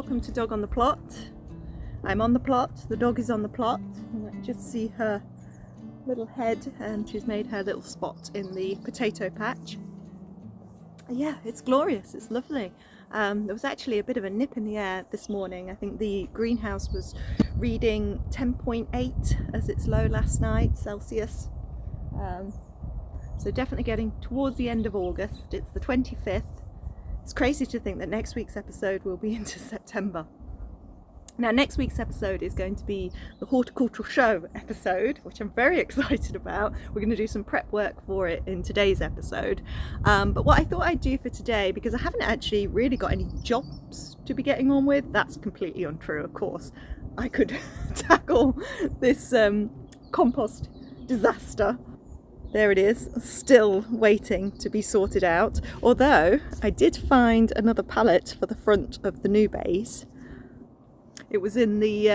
welcome to Dog on the Plot. I'm on the plot, the dog is on the plot. You can just see her little head, and she's made her little spot in the potato patch. Yeah, it's glorious, it's lovely. There was actually a bit of a nip in the air this morning. I think the greenhouse was reading 10.8 as its low last night, Celsius. So definitely getting towards the end of August. It's the 25th. It's crazy to think that next week's episode will be into September. Now, next week's episode is going to be the horticultural show episode, which I'm very excited about. We're going to do some prep work for it in today's episode. But what I thought I'd do for today, because I haven't actually really got any jobs to be getting on with, that's completely untrue, of course. I could tackle this compost disaster. There it is, still waiting to be sorted out. Although I did find another pallet for the front of the new base. It was in the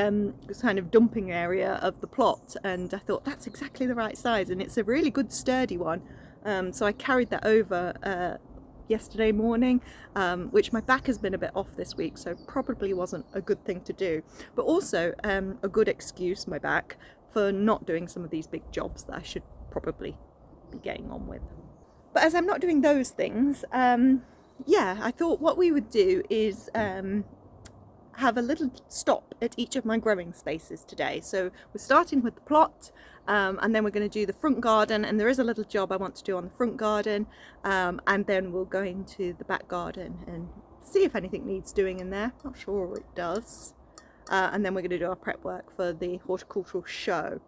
kind of dumping area of the plot, and I thought that's exactly the right size, and it's a really good sturdy one. So I carried that over yesterday morning, which my back has been a bit off this week, so probably wasn't a good thing to do. But also a good excuse, my back, for not doing some of these big jobs that I should probably be getting on with. But as I'm not doing those things, yeah, I thought what we would do is have a little stop at each of my growing spaces today. So we're starting with the plot, and then we're going to do the front garden, and there is a little job I want to do on the front garden, and then we'll go into the back garden and see if anything needs doing in there. Not sure it does. And then we're going to do our prep work for the horticultural show.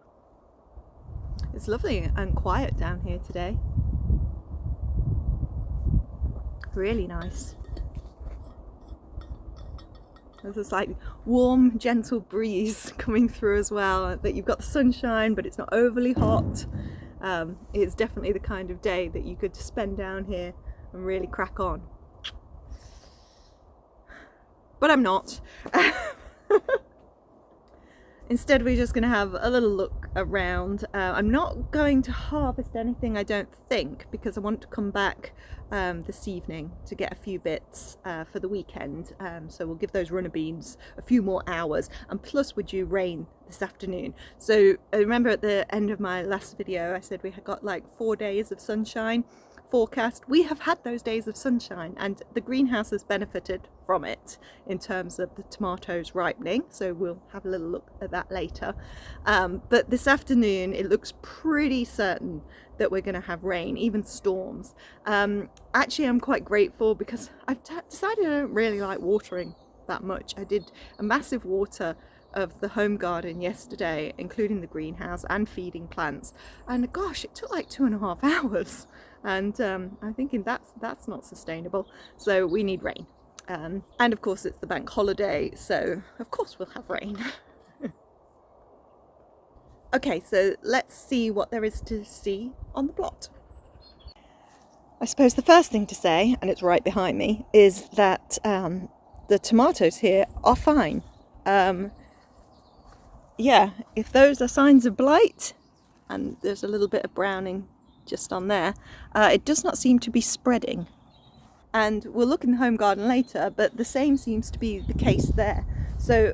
It's lovely and quiet down here today. Really nice. There's this like warm, gentle breeze coming through as well, that you've got the sunshine, but it's not overly hot. It's definitely the kind of day that you could spend down here and really crack on. But I'm not. Instead, we're just going to have a little look around. I'm not going to harvest anything, I don't think, because I want to come back this evening to get a few bits for the weekend. So we'll give those runner beans a few more hours. And plus, we're due rain this afternoon. So I remember at the end of my last video, I said we had got like 4 days of sunshine forecast. We have had those days of sunshine, and the greenhouse has benefited from it in terms of the tomatoes ripening, so we'll have a little look at that later. But this afternoon it looks pretty certain that we're going to have rain, even storms. Actually, I'm quite grateful because I've decided I don't really like watering that much. I did a massive water of the home garden yesterday, including the greenhouse and feeding plants, and gosh, it took like 2.5 hours. And I'm thinking that's not sustainable, so we need rain. And of course it's the bank holiday, so of course we'll have rain. Okay, so let's see what there is to see on the plot. I suppose the first thing to say, and it's right behind me, is that the tomatoes here are fine. Yeah, if those are signs of blight, and there's a little bit of browning just on there, it does not seem to be spreading. And we'll look in the home garden later, but the same seems to be the case there. So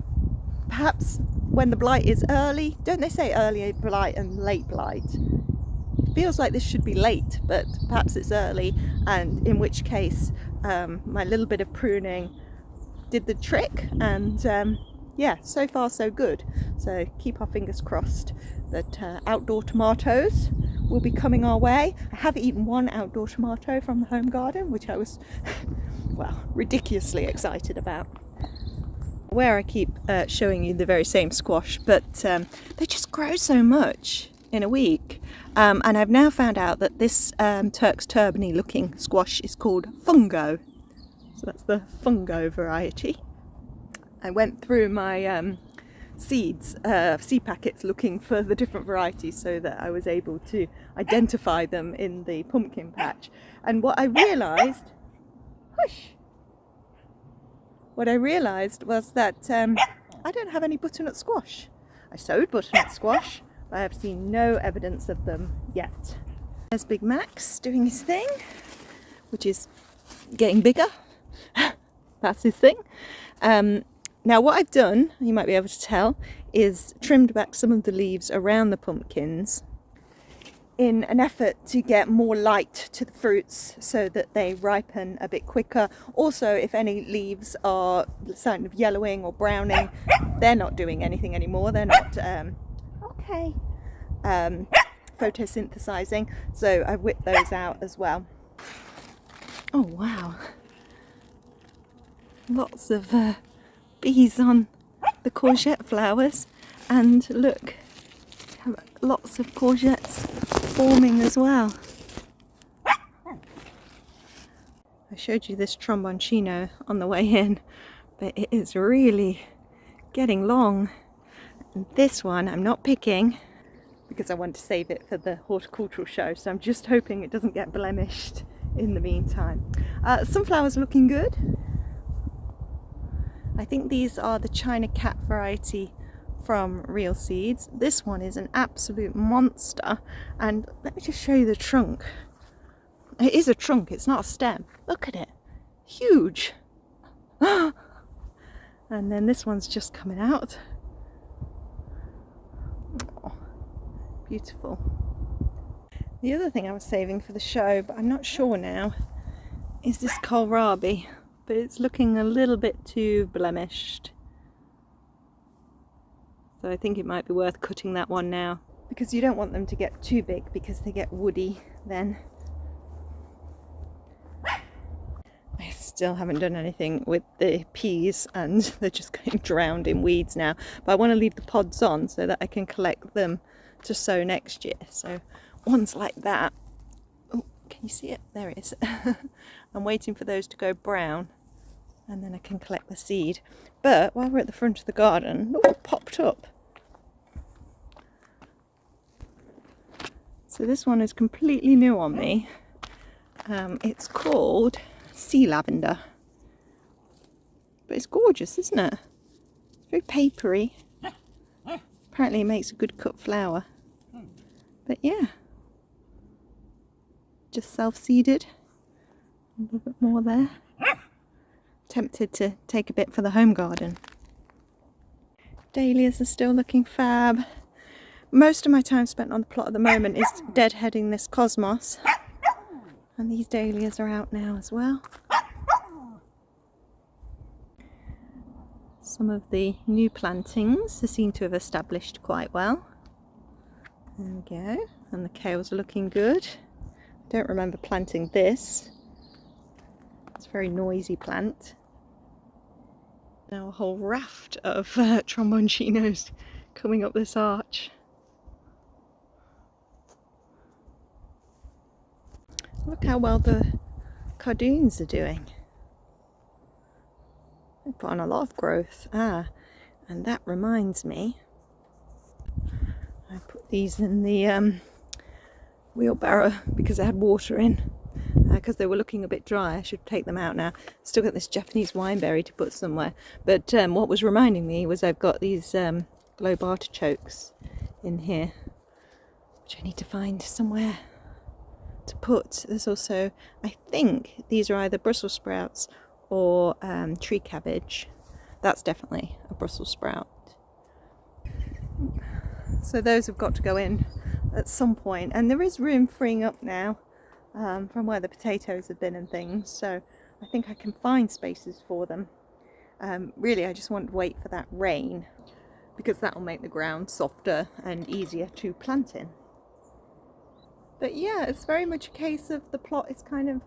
perhaps when the blight is early, don't they say early blight and late blight? It feels like this should be late, but perhaps it's early, and in which case my little bit of pruning did the trick, and yeah, so far so good. So keep our fingers crossed that outdoor tomatoes will be coming our way. I have eaten one outdoor tomato from the home garden, which I was, well, ridiculously excited about. Where I keep showing you the very same squash, but they just grow so much in a week. And I've now found out that this Turk's turbany looking squash is called fungo. So that's the fungo variety. I went through my seed packets looking for the different varieties so that I was able to identify them in the pumpkin patch. And what I realised, was that I don't have any butternut squash. I sowed butternut squash, but I have seen no evidence of them yet. There's Big Max doing his thing, which is getting bigger. That's his thing. Now what I've done, you might be able to tell, is trimmed back some of the leaves around the pumpkins in an effort to get more light to the fruits so that they ripen a bit quicker. Also, if any leaves are sign of yellowing or browning, they're not doing anything anymore. They're not photosynthesizing, so I whipped those out as well. Oh wow, lots of bees on the courgette flowers, and look, have lots of courgettes forming as well. I showed you this tromboncino on the way in, but it is really getting long. And this one I'm not picking because I want to save it for the horticultural show, so I'm just hoping it doesn't get blemished in the meantime. Sunflowers looking good. I think these are the China Cat variety from Real Seeds. This one is an absolute monster, and let me just show you the trunk. It is a trunk, it's not a stem. Look at it, huge. And then this one's just coming out. Oh, beautiful. The other thing I was saving for the show, but I'm not sure now, is this kohlrabi, but it's looking a little bit too blemished. So I think it might be worth cutting that one now, because you don't want them to get too big because they get woody then. I still haven't done anything with the peas and they're just getting drowned in weeds now. But I want to leave the pods on so that I can collect them to sow next year. So ones like that. Oh, can you see it? There it is. I'm waiting for those to go brown and then I can collect the seed. But while we're at the front of the garden, look what popped up. So this one is completely new on me. It's called sea lavender. But it's gorgeous, isn't it? It's very papery. Apparently it makes a good cut flower. But yeah. Just self-seeded. A little bit more there. Tempted to take a bit for the home garden. Dahlias are still looking fab. Most of my time spent on the plot at the moment is deadheading this cosmos. And these dahlias are out now as well. Some of the new plantings seem to have established quite well. There we go. And the kales are looking good. I don't remember planting this. It's a very noisy plant. Now a whole raft of tromboncinos coming up this arch. Look how well the cardoons are doing. They put on a lot of growth. And that reminds me, I put these in the wheelbarrow because I had water in, because they were looking a bit dry. I should take them out now. Still got this Japanese wineberry to put somewhere. But what was reminding me was I've got these globe artichokes in here, which I need to find somewhere to put. There's also, I think these are either Brussels sprouts or tree cabbage. That's definitely a Brussels sprout. So those have got to go in at some point, and there is room freeing up now from where the potatoes have been and things, so I think I can find spaces for them. Really I just want to wait for that rain because that will make the ground softer and easier to plant in. But yeah, it's very much a case of the plot is kind of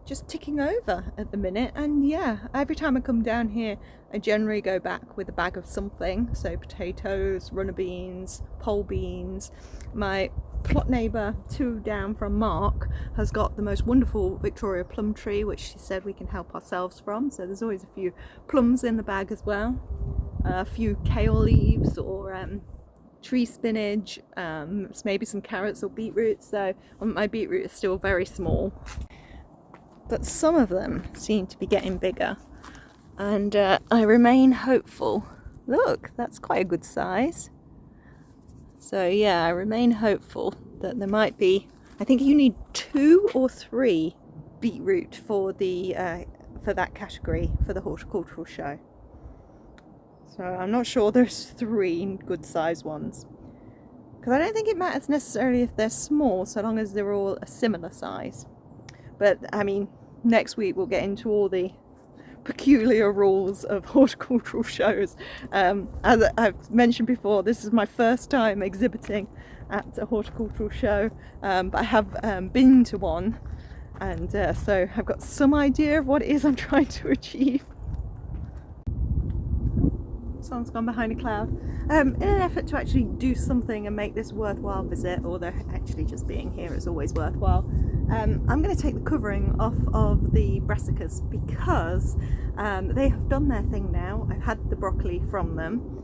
just ticking over at the minute, and yeah, every time I come down here I generally go back with a bag of something, so potatoes, runner beans, pole beans. My plot neighbour 2 down from Mark has got the most wonderful Victoria plum tree, which she said we can help ourselves from, so there's always a few plums in the bag as well, a few kale leaves or tree spinach, maybe some carrots or beetroot. So my beetroot is still very small, but some of them seem to be getting bigger, and I remain hopeful. Look, that's quite a good size. So yeah, I remain hopeful that there might be, I think you need 2 or 3 beetroot for the for that category for the horticultural show. So I'm not sure there's 3 good sized ones. Because I don't think it matters necessarily if they're small, so long as they're all a similar size. But I mean, next week we'll get into all the peculiar rules of horticultural shows. As I've mentioned before, this is my first time exhibiting at a horticultural show, but I have been to one, and so I've got some idea of what it is I'm trying to achieve. Someone's gone behind a cloud. In an effort to actually do something and make this worthwhile visit, although actually just being here is always worthwhile, I'm going to take the covering off of the brassicas because they have done their thing now. I've had the broccoli from them.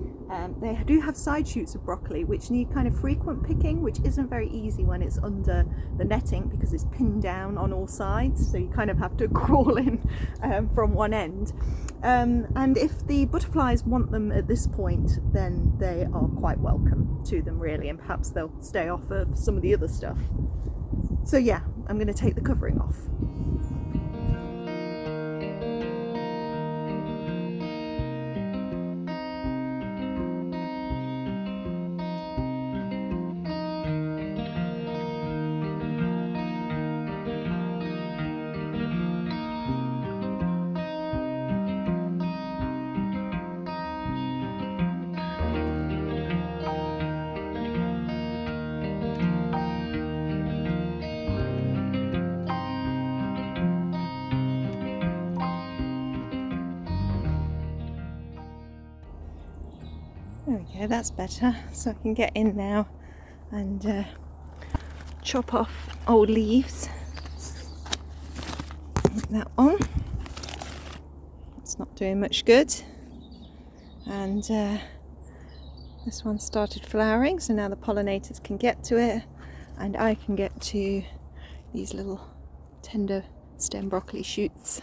They do have side shoots of broccoli which need kind of frequent picking, which isn't very easy when it's under the netting because it's pinned down on all sides, so you kind of have to crawl in from one end. And if the butterflies want them at this point, then they are quite welcome to them really, and perhaps they'll stay off of some of the other stuff. So yeah, I'm going to take the covering off. There we go, that's better. So I can get in now and chop off old leaves. That one, it's not doing much good. And this one started flowering, so now the pollinators can get to it and I can get to these little tender stem broccoli shoots.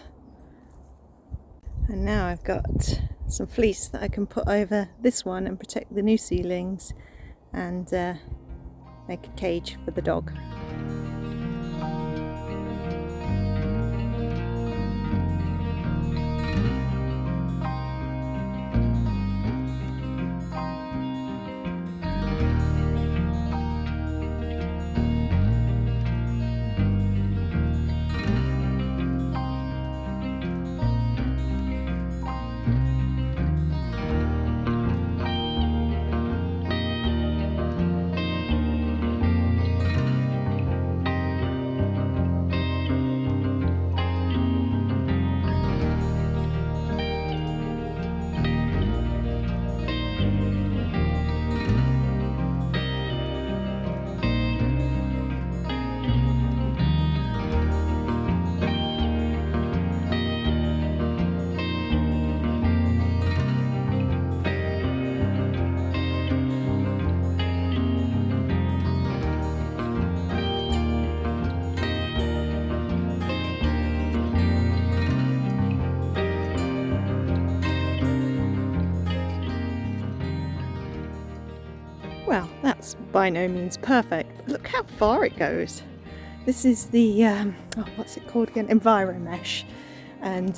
And now I've got some fleece that I can put over this one and protect the new seedlings and make a cage for the dog. Well, that's by no means perfect, but look how far it goes. This is the, what's it called again? Enviromesh. And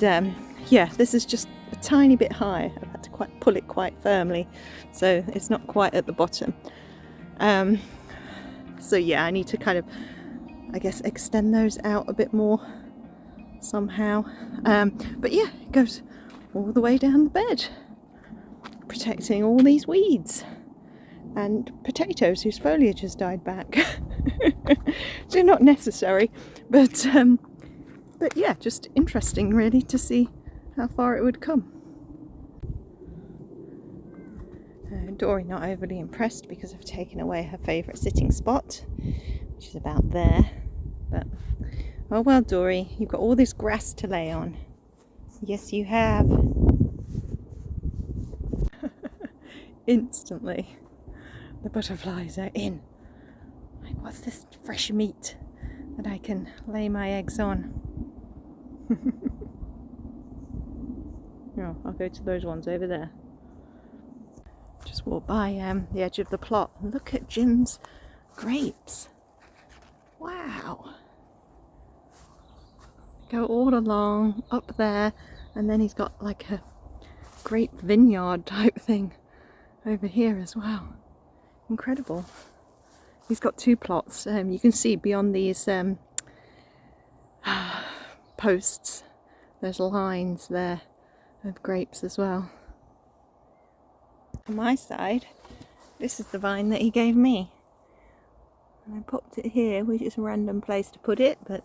yeah, this is just a tiny bit high. I've had to pull it quite firmly, so it's not quite at the bottom. So yeah, I need to kind of, I guess, extend those out a bit more somehow. But yeah, it goes all the way down the bed, protecting all these weeds and potatoes whose foliage has died back. So not necessary, but yeah, just interesting really to see how far it would come. Dory not overly impressed because I've taken away her favourite sitting spot, which is about there. But oh well, Dory, you've got all this grass to lay on. Yes, you have. Instantly, the butterflies are in. Like, what's this fresh meat that I can lay my eggs on? No, I'll go to those ones over there. Just walk by the edge of the plot. Look at Jim's grapes. Wow. Go all along up there, and then he's got like a grape vineyard type thing over here as well. Incredible. He's got 2 plots. You can see beyond these posts, there's lines there of grapes as well. On my side, this is the vine that he gave me. And I popped it here, which is a random place to put it, but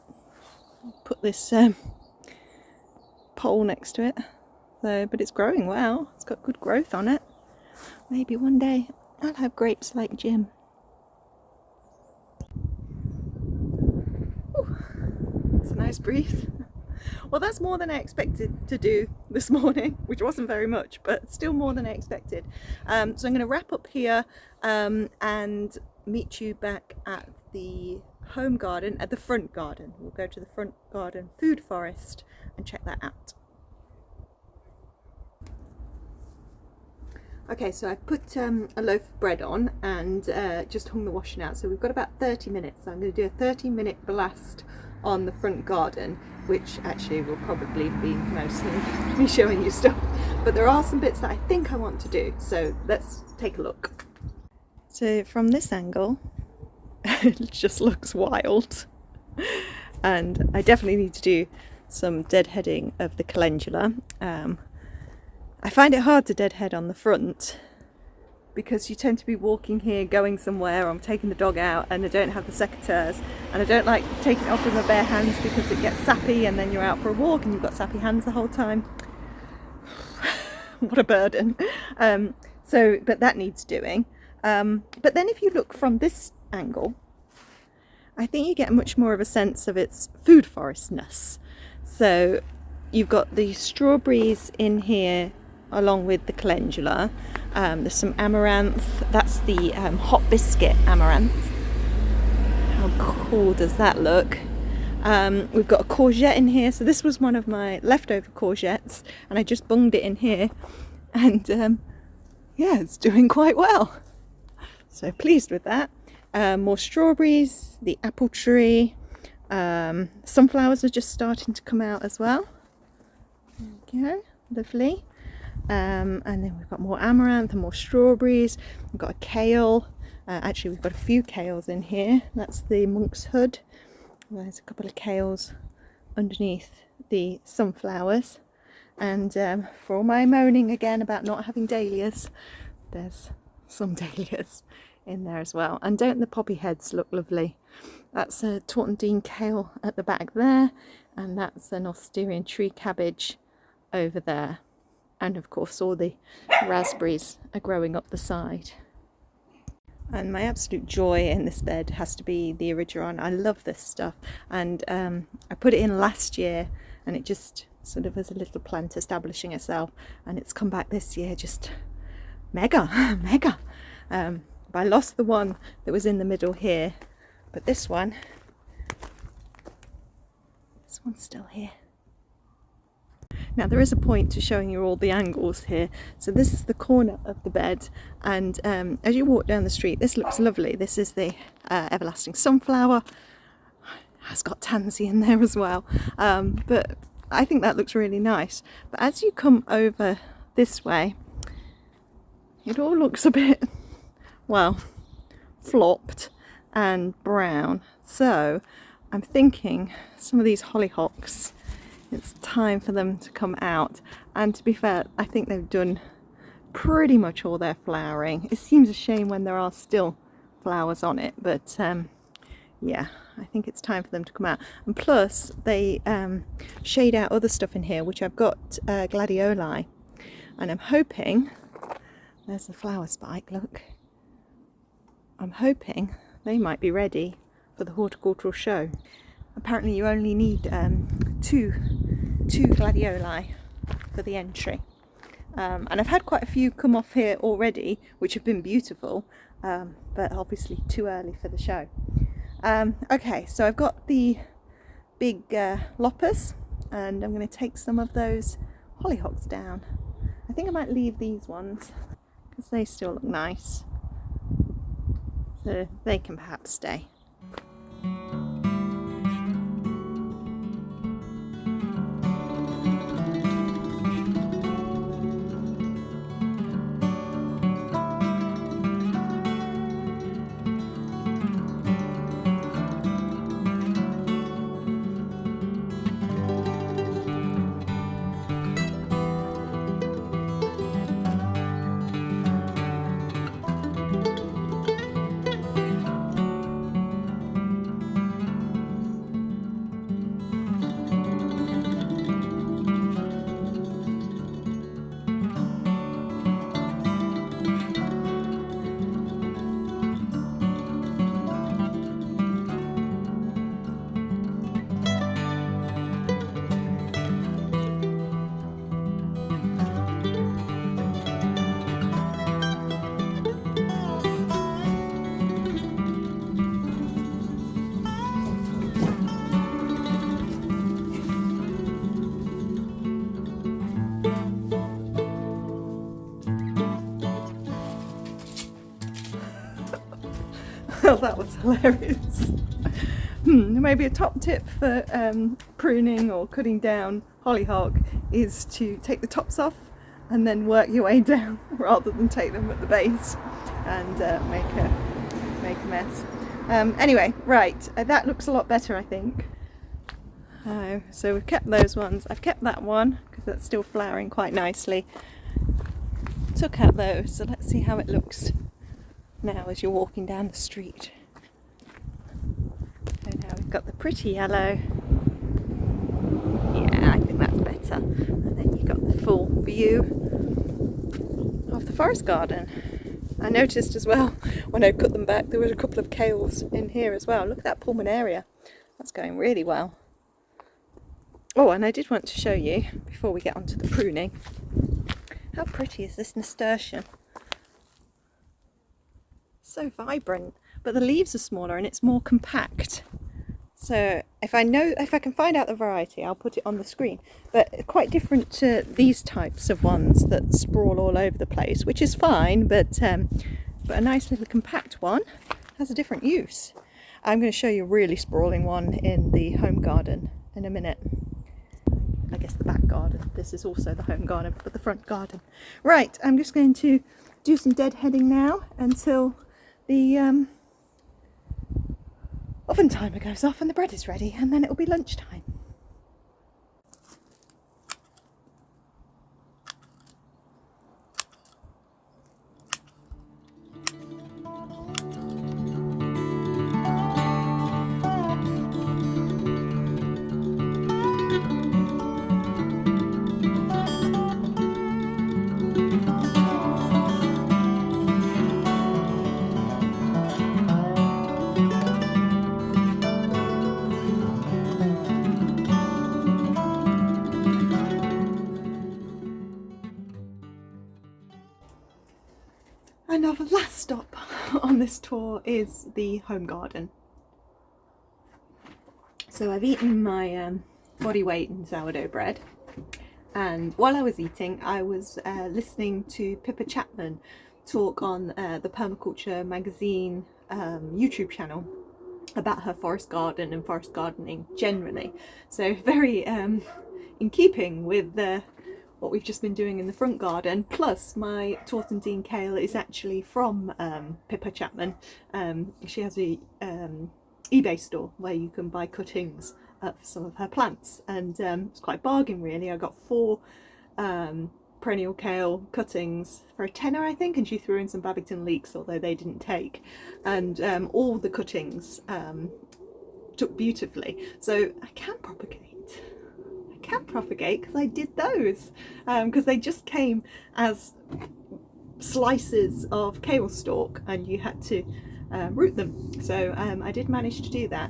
I put this pole next to it. So, but it's growing well. It's got good growth on it. Maybe one day I'll have grapes like Jim. Ooh, it's a nice breeze. Well, that's more than I expected to do this morning, which wasn't very much, but still more than I expected. So I'm going to wrap up here and meet you back at the home garden, at the front garden. We'll go to the front garden food forest and check that out. Okay, so I put a loaf of bread on and just hung the washing out. So we've got about 30 minutes. So I'm going to do a 30-minute blast on the front garden, which actually will probably be mostly me showing you stuff. But there are some bits that I think I want to do. So let's take a look. So from this angle, it just looks wild. And I definitely need to do some deadheading of the calendula. I find it hard to deadhead on the front because you tend to be walking here, going somewhere, or I'm taking the dog out and I don't have the secateurs, and I don't like taking it off with my bare hands because it gets sappy and then you're out for a walk and you've got sappy hands the whole time. What a burden. But that needs doing. But then if you look from this angle, I think you get much more of a sense of its food forestness. So you've got the strawberries in here along with the calendula. There's some amaranth. That's the hot biscuit amaranth. How cool does that look? We've got a courgette in here. So this was one of my leftover courgettes and I just bunged it in here, and yeah, it's doing quite well. So pleased with that. More strawberries, the apple tree, sunflowers are just starting to come out as well. There we go, lovely. And then we've got more amaranth and more strawberries. We've got a kale. Actually, we've got a few kales in here. That's the monk's hood. There's a couple of kales underneath the sunflowers. And for all my moaning again about not having dahlias, there's some dahlias in there as well. And don't the poppy heads look lovely? That's a Tortondine kale at the back there, and that's an Austerian tree cabbage over there. And of course all the raspberries are growing up the side. And my absolute joy in this bed has to be the Erigeron. I love this stuff, and I put it in last year and it just sort of as a little plant establishing itself, and it's come back this year just mega. But I lost the one that was in the middle here, but this one's still here. Now there is a point to showing you all the angles here. So this is the corner of the bed, and as you walk down the street, this looks lovely. This is the everlasting sunflower. Has got tansy in there as well, but I think that looks really nice. But as you come over this way, it all looks a bit, well, flopped and brown. So I'm thinking some of these hollyhocks, it's time for them to come out. And to be fair, I think they've done pretty much all their flowering. It seems a shame when there are still flowers on it, but yeah, I think it's time for them to come out. And plus they shade out other stuff in here, which I've got gladioli, and I'm hoping, there's the flower spike, look, I'm hoping they might be ready for the horticultural show. Apparently you only need two gladioli for the entry, and I've had quite a few come off here already which have been beautiful, but obviously too early for the show. Okay, so I've got the big loppers, and I'm going to take some of those hollyhocks down. I think I might leave these ones because they still look nice, so they can perhaps stay. thought that was hilarious. Maybe a top tip for pruning or cutting down hollyhock is to take the tops off and then work your way down rather than take them at the base and make a mess. Anyway, right, that looks a lot better, I think. So we've kept those ones. I've kept that one because that's still flowering quite nicely. Took out those, so let's see how it looks now as you're walking down the street. So now we've got the pretty yellow. Yeah, I think that's better. And then you've got the full view of the forest garden. I noticed as well when I cut them back there was a couple of kales in here as well. Look at that pulmonaria. That's going really well. Oh, and I did want to show you, before we get onto the pruning, how pretty is this nasturtium? So vibrant, but the leaves are smaller and it's more compact. So if I can find out the variety, I'll put it on the screen. But quite different to these types of ones that sprawl all over the place, which is fine, but a nice little compact one has a different use. I'm going to show you a really sprawling one in the home garden in a minute. I guess the back garden. This is also the home garden, but the front garden. Right, I'm just going to do some deadheading now until the oven timer goes off and the bread is ready, and then it'll be lunchtime. And our last stop on this tour is the home garden. So I've eaten my body weight in sourdough bread, and while I was eating I was listening to Pippa Chapman talk on the Permaculture magazine YouTube channel about her forest garden and forest gardening generally. So very in keeping with what we've just been doing in the front garden. Plus my Tortentine kale is actually from Pippa Chapman. She has a eBay store where you can buy cuttings of some of her plants, and it's quite a bargain really. I got 4 perennial kale cuttings for £10 I think, and she threw in some Babington leeks, although they didn't take, and all the cuttings took beautifully. So I can propagate because I did those because they just came as slices of kale stalk and you had to root them. So I did manage to do that.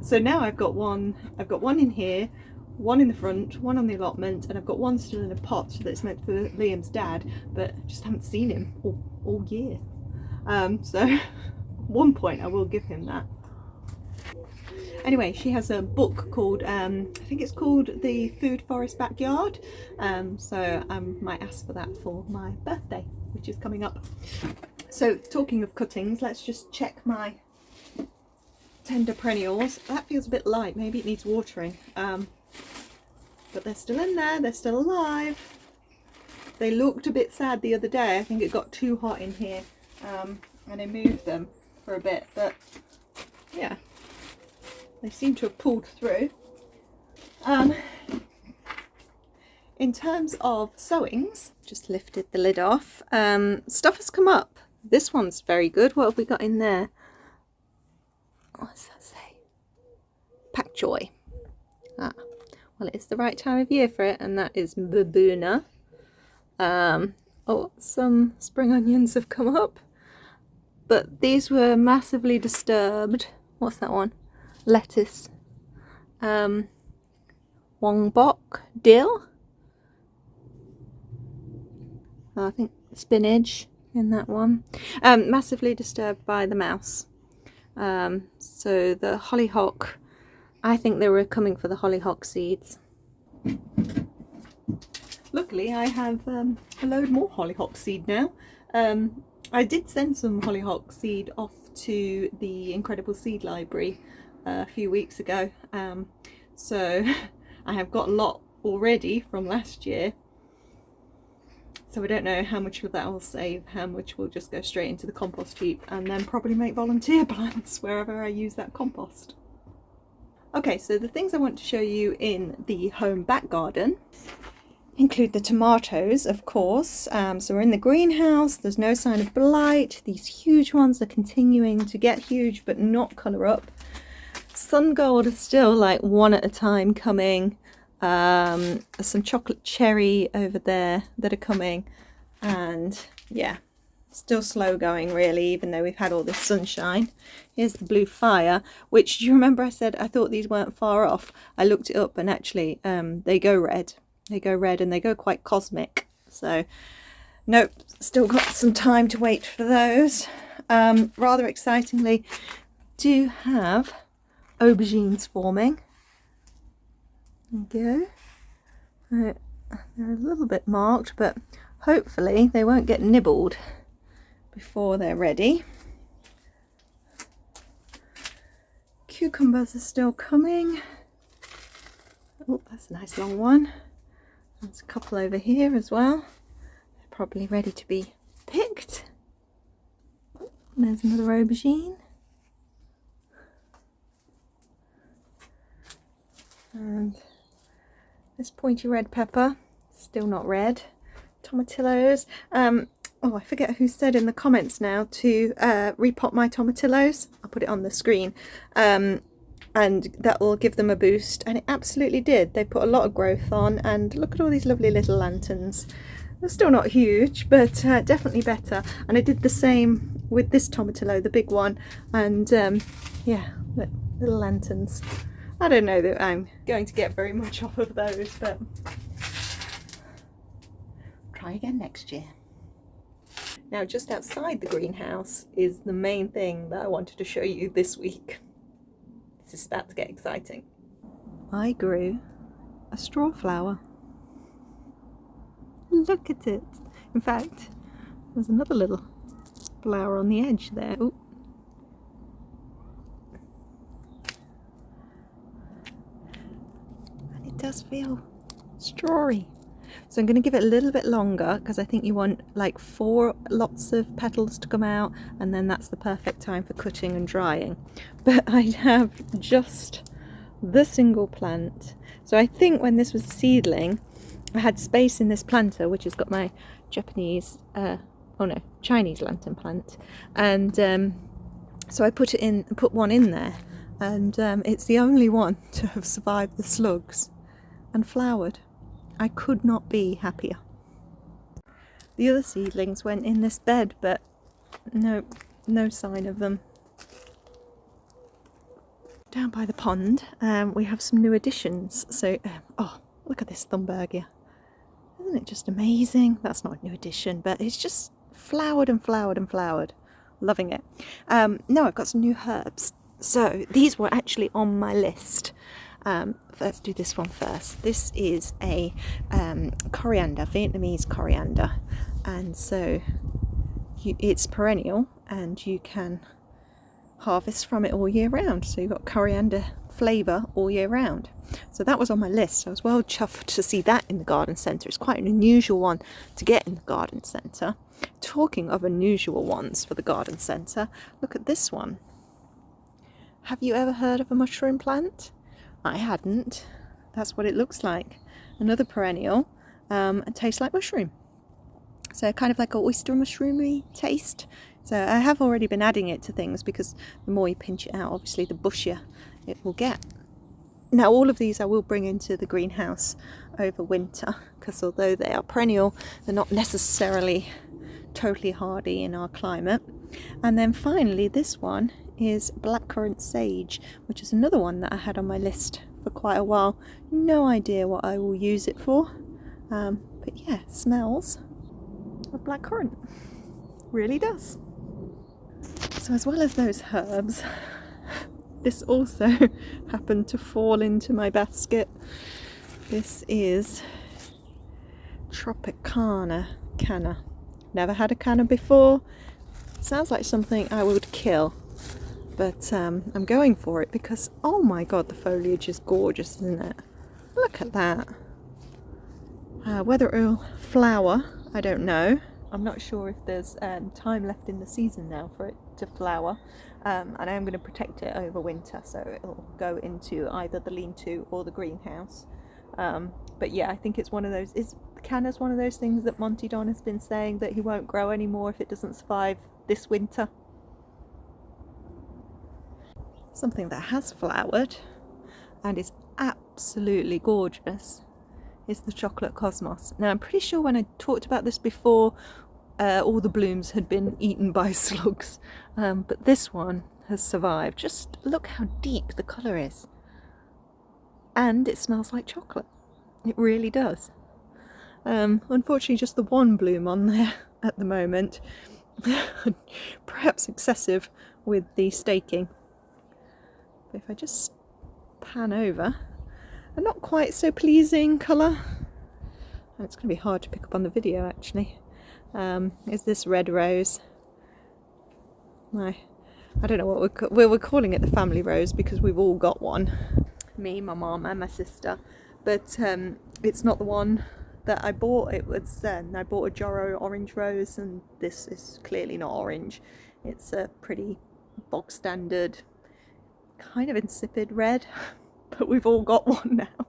So now I've got one in here, one in the front, one on the allotment, and I've got one still in a pot that's meant for Liam's dad, but I just haven't seen him all year. So at one point I will give him that. Anyway, she has a book called, I think it's called The Food Forest Backyard, so I might ask for that for my birthday, which is coming up. So talking of cuttings, let's just check my tender perennials. That feels a bit light, maybe it needs watering, but they're still in there, they're still alive. They looked a bit sad the other day. I think it got too hot in here and I moved them for a bit, but yeah. They seem to have pulled through. In terms of sowings, just lifted the lid off. Stuff has come up. This one's very good. What have we got in there? What does that say? Pak Choi. Well, it's the right time of year for it, and that is Baboona. Oh, some spring onions have come up, but these were massively disturbed. What's that one? Lettuce, Wongbok, dill, I think spinach in that one, massively disturbed by the mouse. So the hollyhock, I think they were coming for the hollyhock seeds. Luckily I have a load more hollyhock seed now. I did send some hollyhock seed off to the Incredible Seed Library a few weeks ago, so I have got a lot already from last year, so I don't know how much of that will save, how much will just go straight into the compost heap, and then probably make volunteer plants wherever I use that compost. Okay, so the things I want to show you in the home back garden include the tomatoes, of course. So we're in the greenhouse, there's no sign of blight. These huge ones are continuing to get huge but not colour up. Sun gold is still like one at a time coming. Some chocolate cherry over there that are coming, and yeah, still slow going really, even though we've had all this sunshine. Here's the blue fire, which, do you remember I said I thought these weren't far off? I looked it up and actually they go red. They go red and they go quite cosmic. So nope, still got some time to wait for those. Rather excitingly, do have aubergines forming. There you go. They're a little bit marked, but hopefully they won't get nibbled before they're ready. Cucumbers are still coming. Oh, that's a nice long one. There's a couple over here as well. They're probably ready to be picked. There's another aubergine. And this pointy red pepper, still not red. Tomatillos. Oh, I forget who said in the comments now to repot my tomatillos. I'll put it on the screen. And that will give them a boost, and it absolutely did. They put a lot of growth on, and look at all these lovely little lanterns. They're still not huge, but definitely better. And I did the same with this tomatillo, the big one, and yeah, little lanterns. I don't know that I'm going to get very much off of those, but try again next year. Now, just outside the greenhouse is the main thing that I wanted to show you this week. This is about to get exciting. I grew a straw flower. Look at it. In fact, there's another little flower on the edge there. Ooh. And it does feel strawy. So I'm going to give it a little bit longer, because I think you want like 4 lots of petals to come out, and then that's the perfect time for cutting and drying. But I have just the single plant. So I think when this was a seedling, I had space in this planter, which has got my Chinese lantern plant, and so I put one in there, and it's the only one to have survived the slugs and flowered. I could not be happier. The other seedlings went in this bed, but no sign of them. Down by the pond, we have some new additions. So, oh, look at this Thunbergia. Isn't it just amazing? That's not a new addition, but it's just flowered and flowered and flowered. Loving it. No, I've got some new herbs. So these were actually on my list. Let's do this one first. This is a coriander, Vietnamese coriander, and so it's perennial and you can harvest from it all year round. So you've got coriander flavour all year round. So that was on my list. I was well chuffed to see that in the garden centre. It's quite an unusual one to get in the garden centre. Talking of unusual ones for the garden centre, look at this one. Have you ever heard of a mushroom plant? I hadn't. That's what it looks like. Another perennial. It tastes like mushroom. So kind of like an oyster mushroomy taste. So I have already been adding it to things, because the more you pinch it out, obviously the bushier it will get. Now all of these I will bring into the greenhouse over winter, because although they are perennial, they're not necessarily totally hardy in our climate. And then finally this one is blackcurrant sage, which is another one that I had on my list for quite a while. No idea what I will use it for, but yeah, smells of blackcurrant. Really does. So as well as those herbs, this also happened to fall into my basket. This is Tropicana canna. Never had a canna before. Sounds like something I would kill. but I'm going for it because, oh my god, the foliage is gorgeous, isn't it? Look at that. Whether it'll flower, I don't know. I'm not sure if there's time left in the season now for it to flower, and I am going to protect it over winter, so it'll go into either the lean-to or the greenhouse. But yeah, I think it's one of those, is canna's one of those things that Monty Don has been saying that he won't grow anymore if it doesn't survive this winter. Something that has flowered and is absolutely gorgeous is the chocolate cosmos. Now I'm pretty sure when I talked about this before, all the blooms had been eaten by slugs, but this one has survived. Just look how deep the colour is, and it smells like chocolate. It really does. Unfortunately just the one bloom on there at the moment. Perhaps excessive with the staking. But if I just pan over, a not quite so pleasing colour, and it's going to be hard to pick up on the video actually, is this red rose. I don't know what we're calling it, the family rose, because we've all got one. Me, my mum and my sister, but it's not the one that I bought. It was I bought a Joro orange rose, and this is clearly not orange. It's a pretty bog standard, kind of insipid red, but we've all got one now.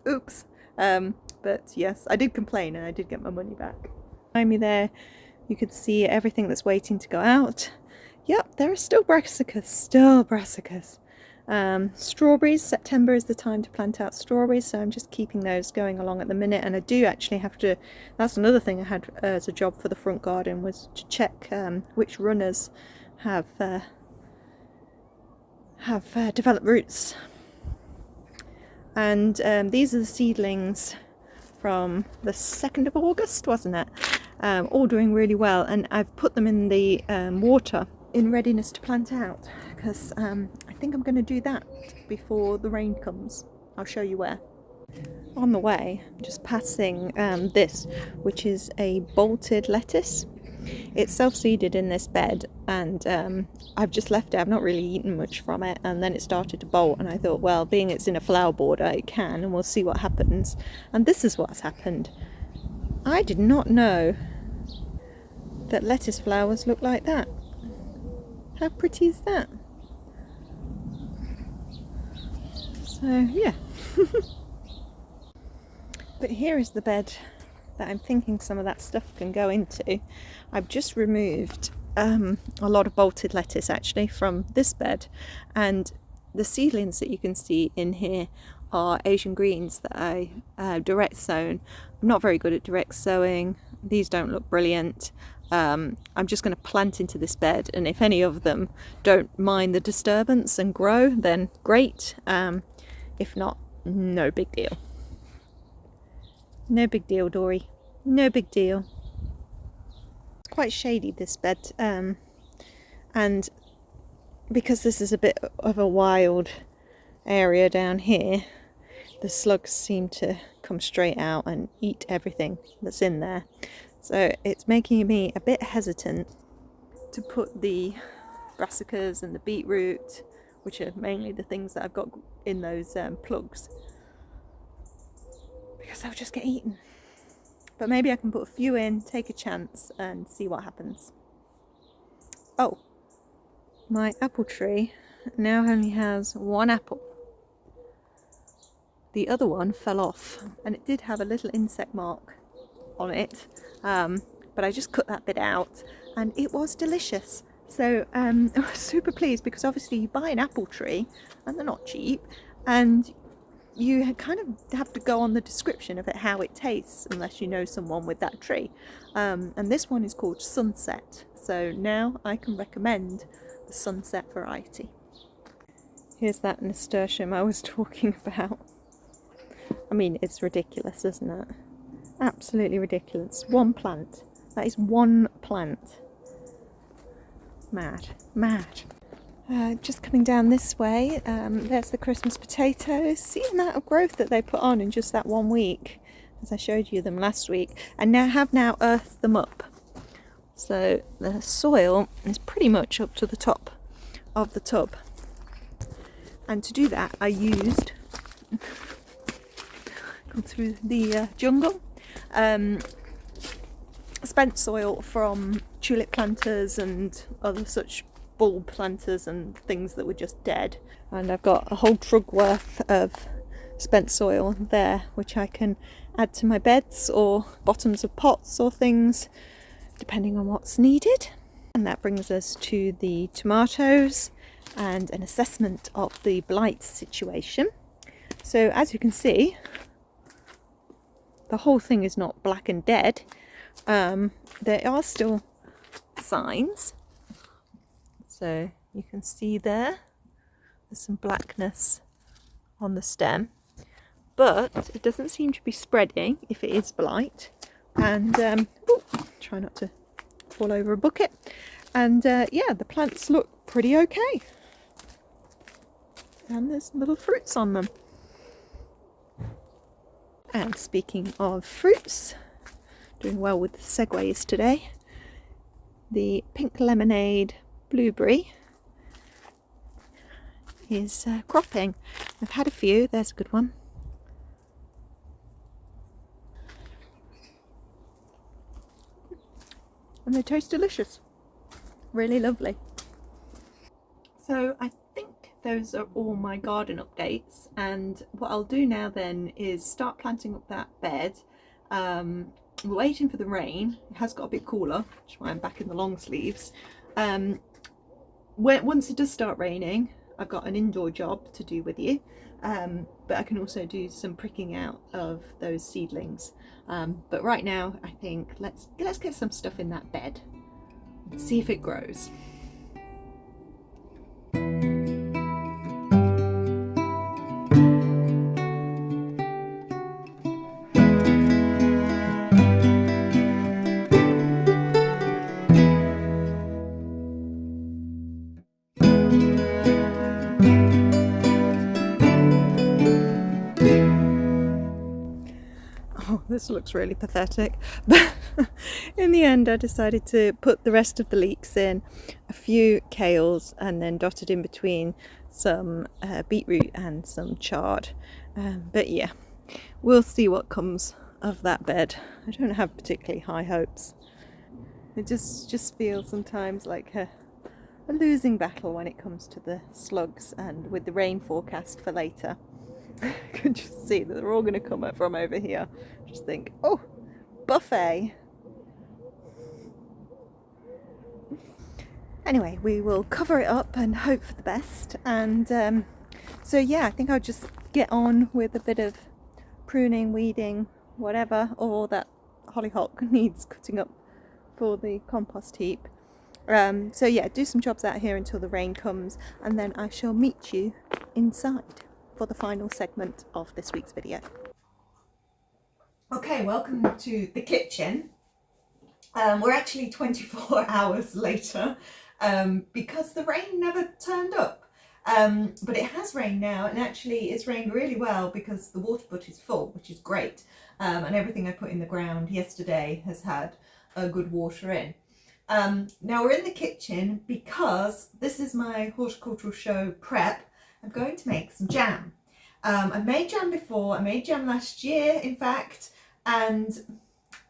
Oops. But yes, I did complain and I did get my money back. Behind me there, you could see everything that's waiting to go out. Yep, there are still brassicas, strawberries, September is the time to plant out strawberries, so I'm just keeping those going along at the minute. And I do actually have to, that's another thing I had as a job for the front garden, was to check which runners have developed roots. And these are the seedlings from the 2nd of August, wasn't it? All doing really well, and I've put them in the water in readiness to plant out, because I think I'm going to do that before the rain comes. I'll show you where. On the way, I'm just passing this, which is a bolted lettuce. It's self-seeded in this bed, and I've just left it. I've not really eaten much from it, and then it started to bolt, and I thought, well, being it's in a flower border, it can, and we'll see what happens. And this is what's happened. I did not know that lettuce flowers look like that. How pretty is that? So yeah. But here is the bed that I'm thinking some of that stuff can go into. I've just removed a lot of bolted lettuce actually from this bed, and the seedlings that you can see in here are Asian greens that I direct sown. I'm not very good at direct sowing. These don't look brilliant. I'm just going to plant into this bed, and if any of them don't mind the disturbance and grow, then great. If not, no big deal. No big deal, Dory. No big deal. It's quite shady, this bed, and because this is a bit of a wild area down here, the slugs seem to come straight out and eat everything that's in there. So it's making me a bit hesitant to put the brassicas and the beetroot, which are mainly the things that I've got in those plugs, because they'll just get eaten. But maybe I can put a few in, take a chance and see what happens. Oh, my apple tree now only has one apple. The other one fell off, and it did have a little insect mark on it, but I just cut that bit out, and it was delicious. So I was super pleased, because obviously you buy an apple tree and they're not cheap, and you kind of have to go on the description of it, how it tastes, unless you know someone with that tree. And this one is called Sunset, so now I can recommend the Sunset variety. Here's that nasturtium I was talking about. I mean, it's ridiculous, isn't it? Absolutely ridiculous. One plant. That is one plant. Mad. Mad. Just coming down this way, there's the Christmas potatoes. See the amount of growth that they put on in just that 1 week, as I showed you them last week, and have now earthed them up. So the soil is pretty much up to the top of the tub. And to do that, I used, come through the jungle, spent soil from tulip planters and other such bulb planters and things that were just dead. And I've got a whole trug worth of spent soil there, which I can add to my beds or bottoms of pots or things, depending on what's needed. And that brings us to the tomatoes and an assessment of the blight situation. So as you can see, the whole thing is not black and dead. There are still signs. So you can see there's some blackness on the stem, but it doesn't seem to be spreading if it is blight. And try not to fall over a bucket. And yeah, the plants look pretty okay. And there's little fruits on them. And speaking of fruits, doing well with the segues today, the pink lemonade blueberry is cropping. I've had a few. There's a good one. And they taste delicious. Really lovely. So I think those are all my garden updates, and what I'll do now then is start planting up that bed. We're waiting for the rain. It has got a bit cooler, which is why I'm back in the long sleeves. Once it does start raining, I've got an indoor job to do with you, but I can also do some pricking out of those seedlings. But right now I think let's get some stuff in that bed and see if it grows. Oh, this looks really pathetic, but in the end I decided to put the rest of the leeks in, a few kales, and then dotted in between some beetroot and some chard. But yeah, we'll see what comes of that bed. I don't have particularly high hopes. It just feels sometimes like a losing battle when it comes to the slugs, and with the rain forecast for later. I can just see that they're all going to come up from over here. Just think, oh, buffet. Anyway, we will cover it up and hope for the best. And so yeah, I think I'll just get on with a bit of pruning, weeding, whatever, or that hollyhock needs cutting up for the compost heap. So yeah, do some jobs out here until the rain comes, and then I shall meet you inside for the final segment of this week's video. Okay, welcome to the kitchen. We're actually 24 hours later because the rain never turned up. But it has rained now, and actually it's rained really well because the water butt is full, which is great. And everything I put in the ground yesterday has had a good water in. Now we're in the kitchen because this is my horticultural show prep. I'm going to make some jam. I've made jam before. I made jam last year, in fact, and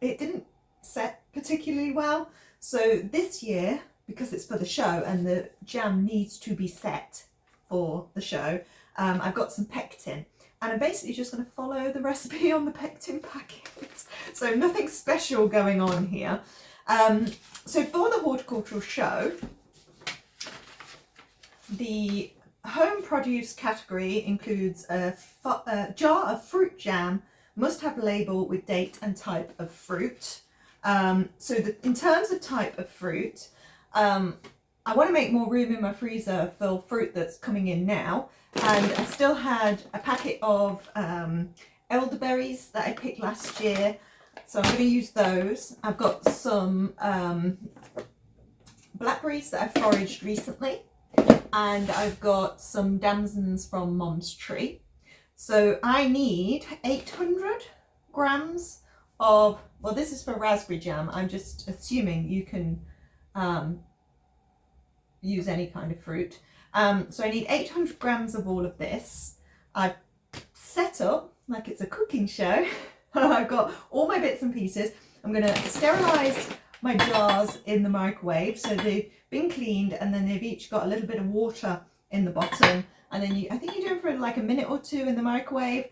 it didn't set particularly well. So this year, because it's for the show and the jam needs to be set for the show, I've got some pectin, and I'm basically just going to follow the recipe on the pectin packet. So nothing special going on here. So for the horticultural show, the home produce category includes a jar of fruit jam, must have a label with date and type of fruit. In terms of type of fruit, I want to make more room in my freezer for fruit that's coming in now, and I still had a packet of elderberries that I picked last year, so I'm going to use those. I've got some blackberries that I foraged recently, and I've got some damsons from Mom's tree. So I need 800 grams of, well, this is for raspberry jam. I'm just assuming you can use any kind of fruit. So I need 800 grams of all of this. I've set up like it's a cooking show. I've got all my bits and pieces. I'm going to sterilise my jars in the microwave. So they've been cleaned and then they've each got a little bit of water in the bottom. And then I think you do it for like a minute or two in the microwave.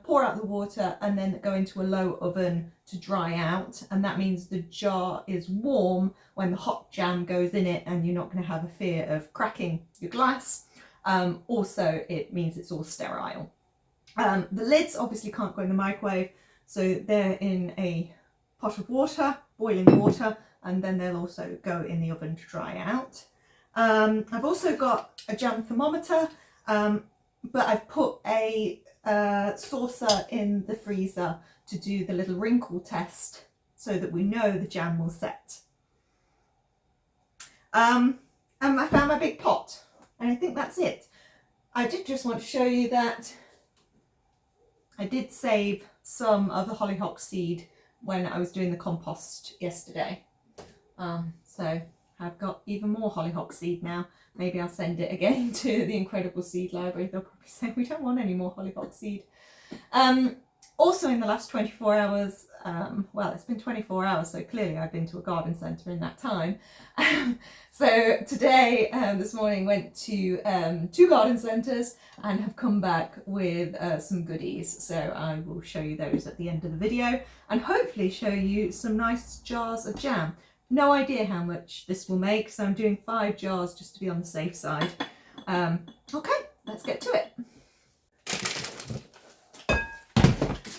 Pour out the water and then go into a low oven to dry out, and that means the jar is warm when the hot jam goes in it and you're not going to have a fear of cracking your glass. Also it means it's all sterile. The lids obviously can't go in the microwave, so they're in a pot of water, boiling water, and then they'll also go in the oven to dry out. I've also got a jam thermometer, but I've put a saucer in the freezer to do the little wrinkle test so that we know the jam will set. And I found my big pot, and I think that's it. I did just want to show you that I did save some of the hollyhock seed when I was doing the compost yesterday. So I've got even more hollyhock seed now. Maybe I'll send it again to the Incredible Seed Library. They'll probably say we don't want any more hollyhock seed. Also in the last 24 hours, well, it's been 24 hours, so clearly I've been to a garden centre in that time. So today, this morning, went to 2 garden centres and have come back with some goodies. So I will show you those at the end of the video and hopefully show you some nice jars of jam. No idea how much this will make, so I'm doing 5 jars just to be on the safe side. Okay, let's get to it.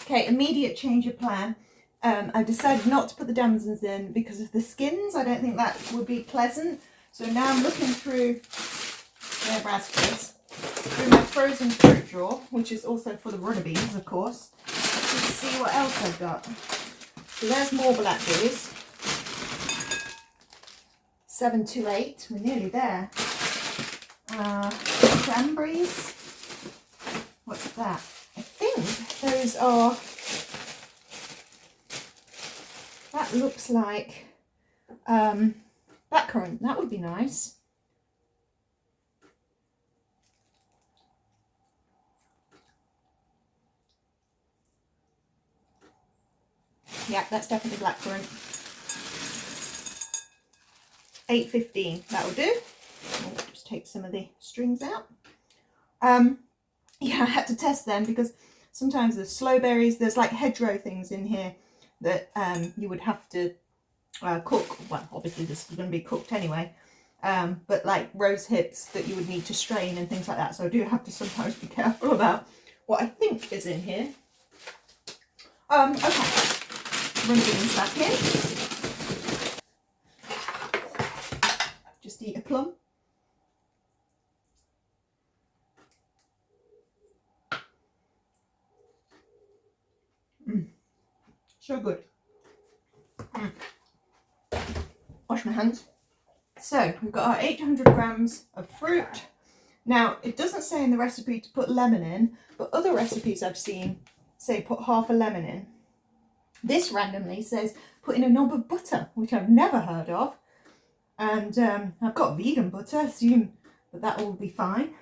Okay, immediate change of plan. I've decided not to put the damsons in because of the skins. I don't think that would be pleasant. So now I'm looking through their raspberries, through my frozen fruit drawer, which is also full of runner beans, of course, to see what else I've got. So there's more blackberries. 728, we're nearly there. Cranberries. What's that? I think those are, that looks like blackcurrant. That would be nice. Yeah, that's definitely blackcurrant. 8.15, that'll do. I'll just take some of the strings out. Yeah, I had to test them because sometimes there's slow berries, there's like hedgerow things in here that you would have to cook. Well, obviously this is going to be cooked anyway, but like rose hips that you would need to strain and things like that. So I do have to sometimes be careful about what I think is in here. Okay, bring these back in. Just eat a plum. So good. Wash my hands. So we've got our 800 grams of fruit. Now it doesn't say in the recipe to put lemon in, but other recipes I've seen say put half a lemon in. This randomly says put in a knob of butter, which I've never heard of. And I've got vegan butter, assume that that will be fine.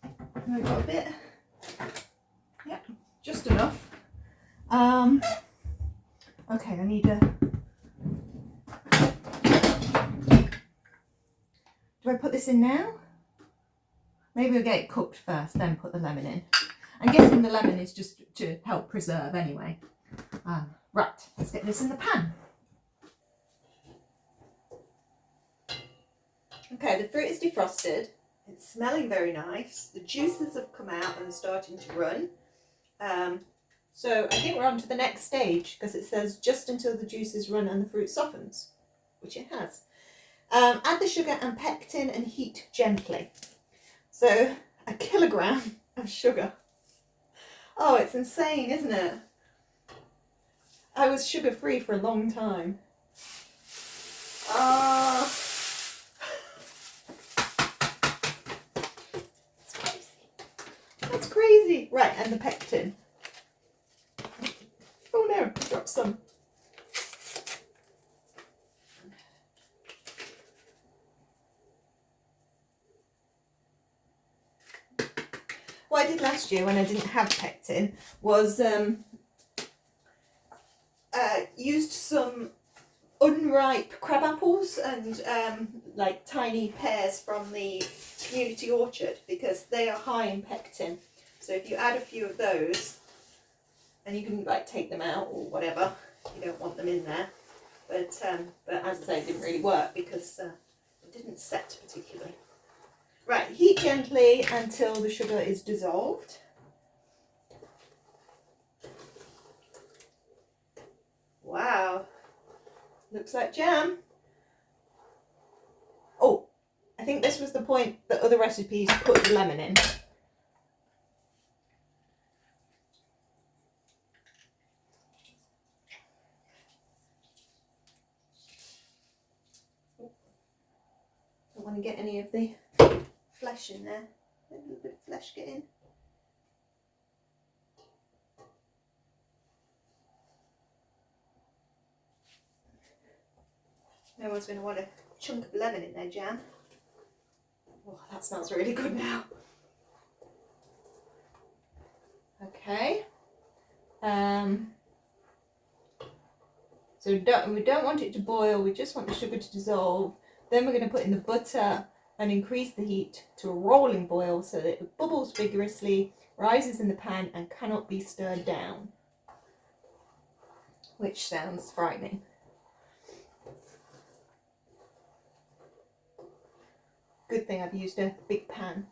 And I've got a bit, yep, just enough. Okay, I need a, do I put this in now? Maybe I'll get it cooked first, then put the lemon in. I'm guessing the lemon is just to help preserve anyway. Right, let's get this in the pan. Okay, the fruit is defrosted. It's smelling very nice. The juices have come out and starting to run. So I think we're on to the next stage because it says just until the juices run and the fruit softens, which it has. Add the sugar and pectin and heat gently. So 1 kilogram of sugar. Oh, it's insane, isn't it? I was sugar-free for a long time. That's crazy. Right, and the pectin. Oh no, I dropped some. what I did last year when I didn't have pectin was used some unripe crab apples and like tiny pears from the community orchard, because they are high in pectin. So if you add a few of those, and you can like take them out or whatever, you don't want them in there. But as I say, it didn't really work because it didn't set particularly. Right, heat gently until the sugar is dissolved. Wow, looks like jam. Oh, I think this was the point that other recipes put the lemon in. Don't want to get any of the flesh in there. Let a little bit of flesh get in. No one's going to want a chunk of lemon in their jam. Oh, that smells really good now. Okay. So we don't want it to boil, we just want the sugar to dissolve. Then we're going to put in the butter and increase the heat to a rolling boil so that it bubbles vigorously, rises in the pan and cannot be stirred down. Which sounds frightening. Good thing I've used a big pan.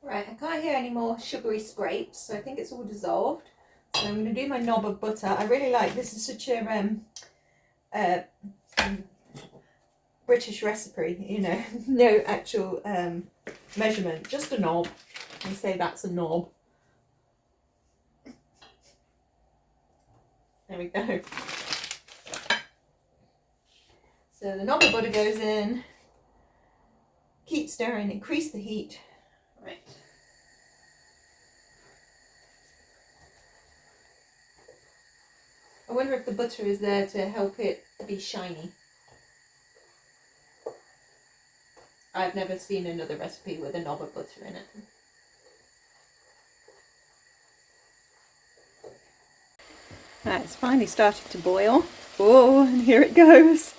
Right, I can't hear any more sugary scrapes, so I think it's all dissolved. So I'm going to do my knob of butter. I really like this. Is such a British recipe, you know, no actual measurement, just a knob. And say that's a knob. There we go. So the knob of butter goes in. Keep stirring, increase the heat. Right. I wonder if the butter is there to help it be shiny. I've never seen another recipe with a knob of butter in it. Right, it's finally started to boil. Oh, and here it goes.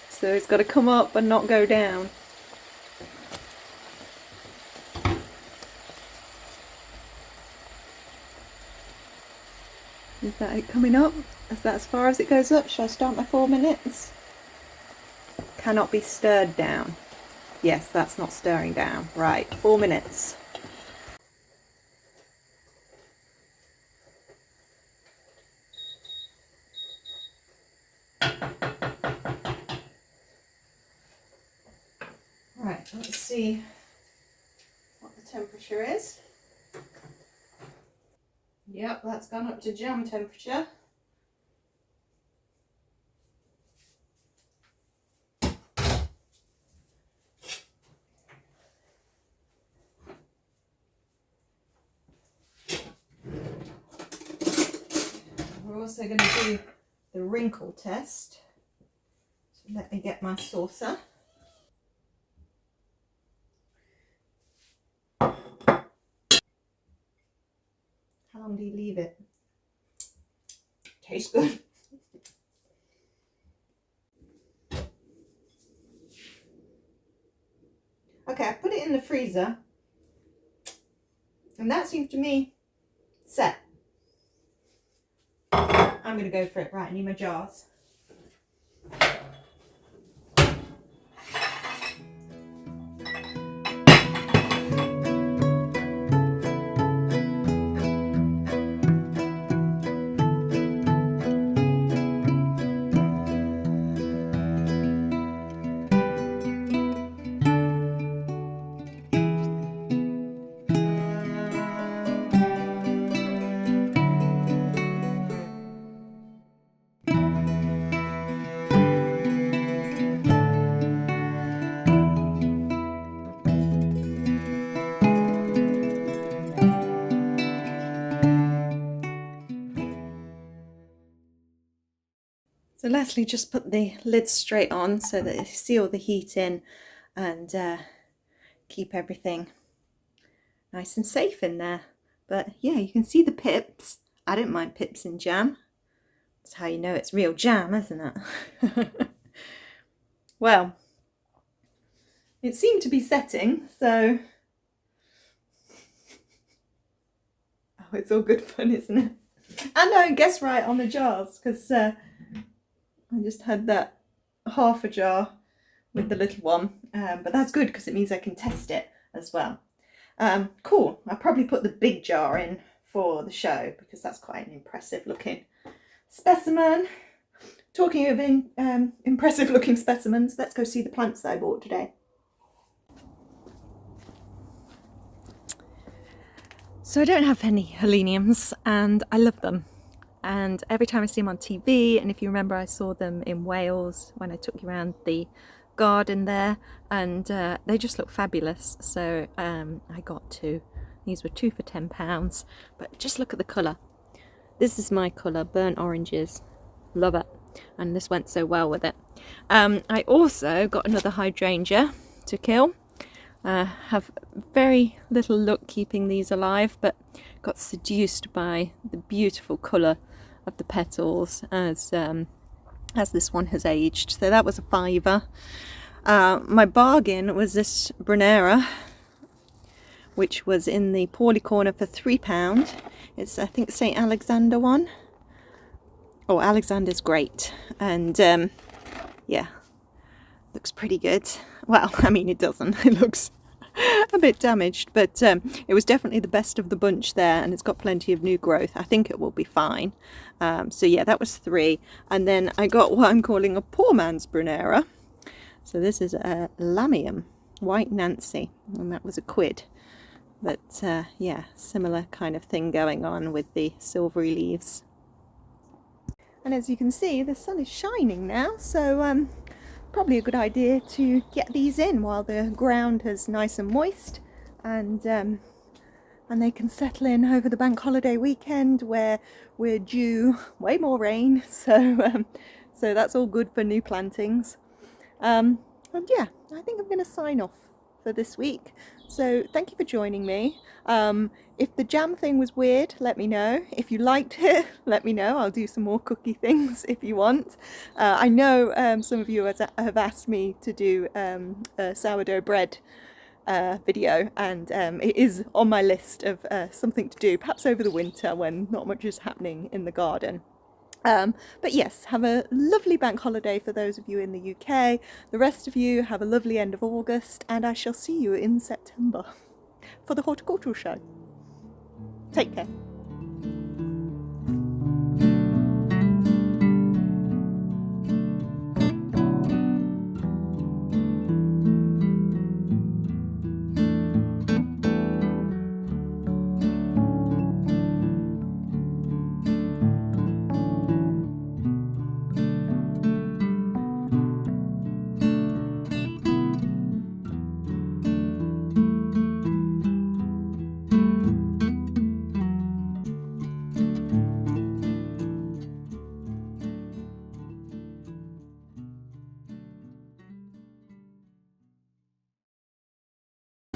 So it's got to come up and not go down. Is that it coming up? Is that as far as it goes up? Shall I start my 4 minutes? Cannot be stirred down. Yes, that's not stirring down. Right, 4 minutes. Right, let's see what the temperature is. Yep, that's gone up to jam temperature. We're also going to do the wrinkle test. So let me get my saucer. How long do you leave it? Tastes good. Okay, I put it in the freezer, and that seems to me set. I'm going to go for it. Right, I need my jars. So Leslie just put the lid straight on so that it seal the heat in and keep everything nice and safe in there. But yeah, you can see the pips. I don't mind pips in jam. That's how you know it's real jam, isn't it? Well, it seemed to be setting, so oh, it's all good fun, isn't it? And I guess right on the jars, because I just had that half a jar with the little one, but that's good because it means I can test it as well. Cool. I'll probably put the big jar in for the show because that's quite an impressive looking specimen. Talking of impressive looking specimens, let's go see the plants that I bought today. So I don't have any heleniums and I love them. And every time I see them on TV, and if you remember I saw them in Wales when I took you around the garden there, and they just look fabulous. So I got two. These were 2 for £10, but just look at the colour. This is my colour, burnt oranges. Love it. And this went so well with it. I also got another hydrangea to kill. Have very little luck keeping these alive, but got seduced by the beautiful colour of the petals as this one has aged. So that was a £5. My bargain was this Brunera, which was in the Pawley corner for £3. It's, I think, St. Alexander one. Oh, Alexander's great, and yeah, looks pretty good. Well, I mean, it doesn't. It looks a bit damaged, but it was definitely the best of the bunch there, and it's got plenty of new growth. I think it will be fine. So yeah, that was 3. And then I got what I'm calling a poor man's Brunera. So this is a Lamium, White Nancy, and that was a £1. But yeah, similar kind of thing going on with the silvery leaves. And as you can see, the sun is shining now, so probably a good idea to get these in while the ground is nice and moist, and they can settle in over the bank holiday weekend where we're due way more rain. So so that's all good for new plantings. And yeah, I think I'm going to sign off for this week. So thank you for joining me. If the jam thing was weird, let me know. If you liked it, let me know. I'll do some more cookie things if you want. I know some of you have asked me to do a sourdough bread video, and it is on my list of something to do, perhaps over the winter when not much is happening in the garden. But yes, have a lovely bank holiday for those of you in the UK. The rest of you have a lovely end of August, and I shall see you in September for the horticultural show. Take care.